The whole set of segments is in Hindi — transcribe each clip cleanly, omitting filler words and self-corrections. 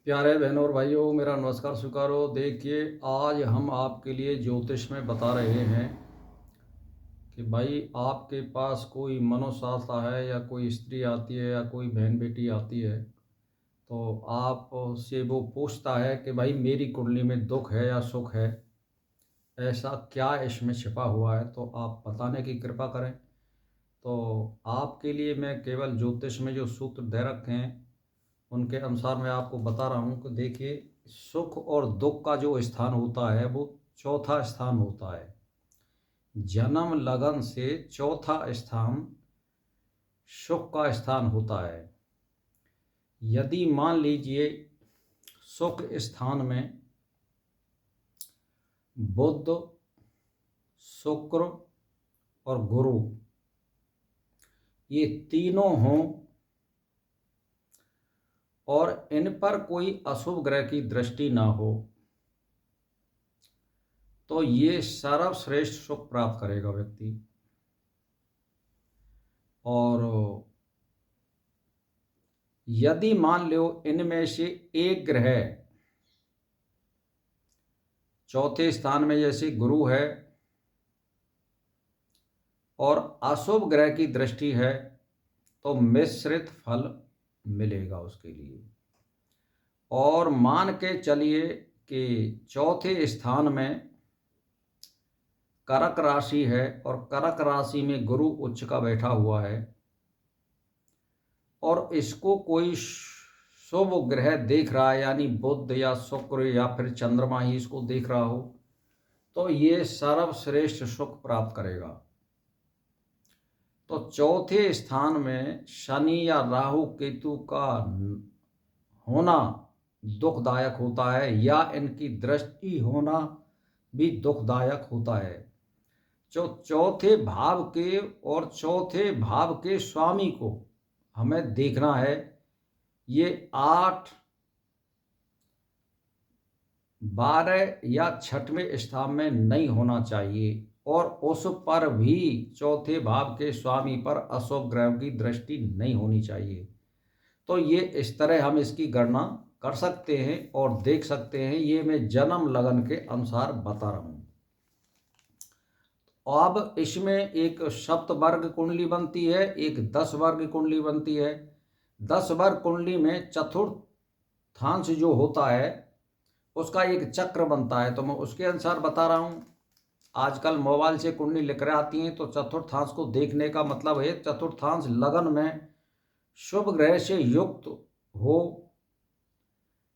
प्यारे बहनों और भाइयों, मेरा नमस्कार स्वीकारो। देखिए, आज हम आपके लिए ज्योतिष में बता रहे हैं कि भाई आपके पास कोई मनुष्य आता है या कोई स्त्री आती है या कोई बहन बेटी आती है, तो आप से वो पूछता है कि भाई मेरी कुंडली में दुख है या सुख है, ऐसा क्या इसमें छिपा हुआ है, तो आप बताने की कृपा करें। तो आपके लिए मैं केवल ज्योतिष में जो सूत्र दे रखे हैं उनके अनुसार मैं आपको बता रहा हूँ कि देखिए, सुख और दुख का जो स्थान होता है वो चौथा स्थान होता है। जन्म लगन से चौथा स्थान सुख का स्थान होता है। यदि मान लीजिए सुख स्थान में बुध, शुक्र और गुरु ये तीनों हों और इन पर कोई अशुभ ग्रह की दृष्टि ना हो, तो ये सर्वश्रेष्ठ सुख प्राप्त करेगा व्यक्ति। और यदि मान लो इनमें से एक ग्रह चौथे स्थान में जैसे गुरु है और अशुभ ग्रह की दृष्टि है, तो मिश्रित फल मिलेगा उसके लिए। और मान के चलिए कि चौथे स्थान में कर्क राशि है और कर्क राशि में गुरु उच्च का बैठा हुआ है और इसको कोई शुभ ग्रह देख रहा है, यानी बुध या शुक्र या फिर चंद्रमा ही इसको देख रहा हो, तो ये सर्वश्रेष्ठ सुख प्राप्त करेगा। तो चौथे स्थान में शनि या राहु केतु का होना दुखदायक होता है या इनकी दृष्टि होना भी दुखदायक होता है। जो चौथे भाव के और चौथे भाव के स्वामी को हमें देखना है। ये 8, 12 या 6वें स्थान में नहीं होना चाहिए और उस पर भी चौथे भाव के स्वामी पर अशुभ ग्रह की दृष्टि नहीं होनी चाहिए। तो ये इस तरह हम इसकी गणना कर सकते हैं और देख सकते हैं। ये मैं जन्म लगन के अनुसार बता रहा हूँ। अब इसमें एक सप्तवर्ग कुंडली बनती है, एक 10 वर्ग कुंडली बनती है। 10 वर्ग कुंडली में चतुर्थांश जो होता है उसका एक चक्र बनता है, तो मैं उसके अनुसार बता रहा हूँ। आजकल मोबाइल से कुंडली लिख कर आती हैं, तो चतुर्थांश को देखने का मतलब है चतुर्थांश लगन में शुभ ग्रह से युक्त हो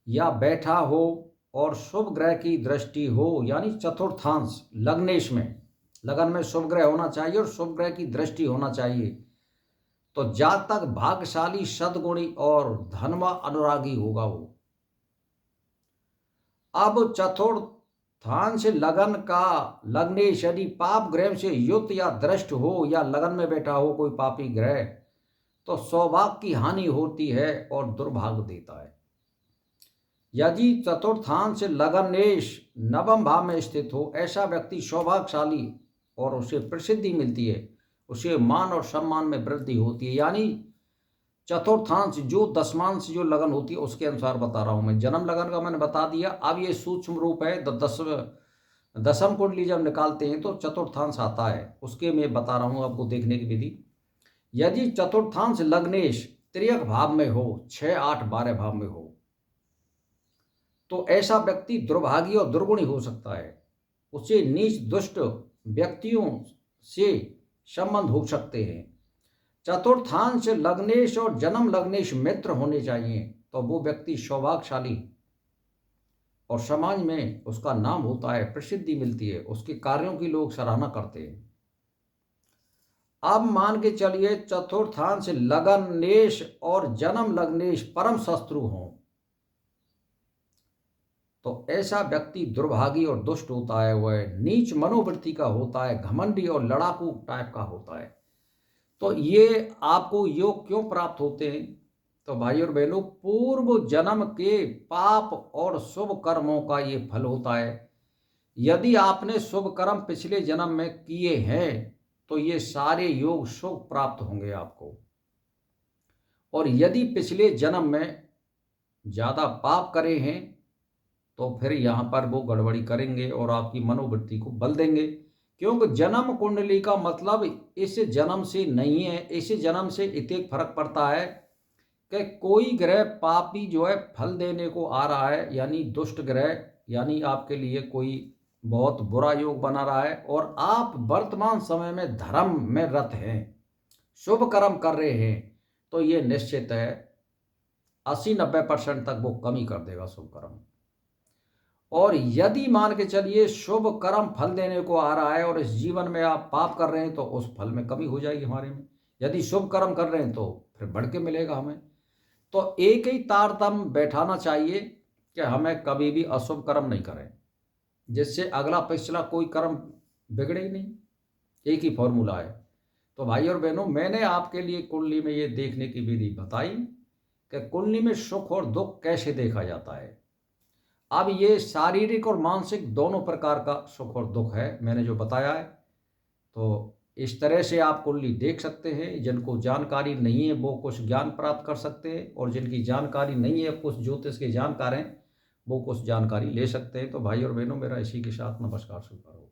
या बैठा हो और शुभ ग्रह की दृष्टि हो, यानी चतुर्थांश लग्नेश में, लगन में शुभ ग्रह होना चाहिए और शुभ ग्रह की दृष्टि होना चाहिए। तो जातक भाग्यशाली, सद्गुणी और धनवा अनुरागी होगा वो। अब चतुर्थांश लगन का लग्नेश यदि पाप ग्रह से युक्त या दृष्ट हो या लगन में बैठा हो कोई पापी ग्रह, तो सौभाग्य की हानि होती है और दुर्भाग्य देता है। यदि चतुर्थांश लगनेश नवम भाव में स्थित हो, ऐसा व्यक्ति सौभाग्यशाली और उसे प्रसिद्धि मिलती है, उसे मान और सम्मान में वृद्धि होती है। यानी चतुर्थांश जो दशमांश जो लगन होती है उसके अनुसार बता रहा हूं मैं। जन्म लगन का मैंने बता दिया। अब ये सूक्ष्म रूप है। दसम कुंडली जब निकालते हैं तो चतुर्थांश आता है, उसके मैं बता रहा हूं आपको देखने की विधि। यदि चतुर्थांश लग्नेश त्रियक भाव में हो, 6, 8, 12 भाव में हो, तो ऐसा व्यक्ति दुर्भागी और दुर्गुणी हो सकता है। उसे नीच दुष्ट व्यक्तियों से संबंध हो सकते हैं। चतुर्थांश लग्नेश और जन्म लग्नेश मित्र होने चाहिए, तो वो व्यक्ति सौभाग्यशाली और समाज में उसका नाम होता है, प्रसिद्धि मिलती है, उसके कार्यों की लोग सराहना करते हैं। अब मान के चलिए चतुर्थांश लगनेश और जन्म लग्नेश परम शत्रु हों, तो ऐसा व्यक्ति दुर्भागी और दुष्ट होता है, वह नीच मनोवृत्ति का होता है, घमंडी और लड़ाकू टाइप का होता है। तो ये आपको योग क्यों प्राप्त होते हैं? तो भाई और बहनों, पूर्व जन्म के पाप और शुभ कर्मों का ये फल होता है। यदि आपने शुभ कर्म पिछले जन्म में किए हैं तो ये सारे योग शुभ प्राप्त होंगे आपको। और यदि पिछले जन्म में ज़्यादा पाप करे हैं तो फिर यहाँ पर वो गड़बड़ी करेंगे और आपकी मनोवृत्ति को बल देंगे। क्योंकि जन्म कुंडली का मतलब इस जन्म से नहीं है। इस जन्म से इतने फर्क पड़ता है कि कोई ग्रह पापी जो है फल देने को आ रहा है, यानी दुष्ट ग्रह, यानी आपके लिए कोई बहुत बुरा योग बना रहा है, और आप वर्तमान समय में धर्म में रत हैं, शुभ कर्म कर रहे हैं, तो ये निश्चित है 80-90% तक वो कमी कर देगा शुभ कर्म। और यदि मान के चलिए शुभ कर्म फल देने को आ रहा है और इस जीवन में आप पाप कर रहे हैं तो उस फल में कमी हो जाएगी हमारे में। यदि शुभ कर्म कर रहे हैं तो फिर बढ़ के मिलेगा हमें। तो एक ही तारतम्य बैठाना चाहिए कि हमें कभी भी अशुभ कर्म नहीं करें, जिससे अगला पिछला कोई कर्म बिगड़े ही नहीं। एक ही फॉर्मूला है। तो भाई और बहनों, मैंने आपके लिए कुंडली में ये देखने की विधि बताई कि कुंडली में सुख और दुख कैसे देखा जाता है। अब ये शारीरिक और मानसिक दोनों प्रकार का सुख और दुख है, मैंने जो बताया है। तो इस तरह से आप कुंडली देख सकते हैं। जिनको जानकारी नहीं है वो कुछ ज्ञान प्राप्त कर सकते हैं, और जिनकी जानकारी नहीं है, कुछ ज्योतिष के जानकार हैं, वो कुछ जानकारी ले सकते हैं। तो भाई और बहनों, मेरा इसी के साथ नमस्कार स्वीकार हो।